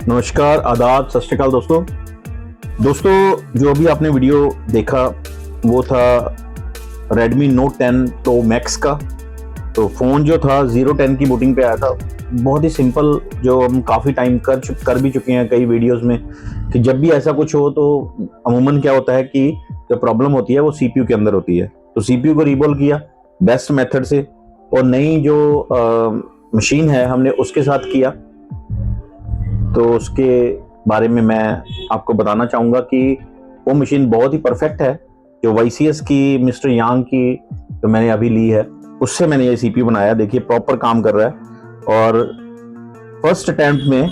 नमस्कार, आदाब, सत श्री अकाल दोस्तों जो अभी आपने वीडियो देखा वो था Redmi Note 10 Pro Max का। तो फ़ोन जो था 010 की बूटिंग पे आया था। बहुत ही सिंपल, जो हम काफ़ी टाइम कर भी चुके हैं कई वीडियोस में, कि जब भी ऐसा कुछ हो तो अमूमन क्या होता है कि जो प्रॉब्लम होती है वो CPU के अंदर होती है। तो CPU को रीबॉल किया बेस्ट मेथड से, और नई जो मशीन है हमने उसके साथ किया। तो उसके बारे में मैं आपको बताना चाहूँगा कि वो मशीन बहुत ही परफेक्ट है। जो YCS की मिस्टर यांग की जो मैंने अभी ली है, उससे मैंने ये CPU बनाया। देखिए प्रॉपर काम कर रहा है, और फर्स्ट अटेम्प्ट में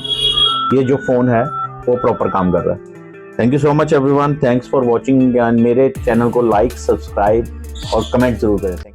ये जो फ़ोन है वो प्रॉपर काम कर रहा है। Thank you so much everyone, thanks for watching. And मेरे चैनल को लाइक, सब्सक्राइब और कमेंट जरूर करें।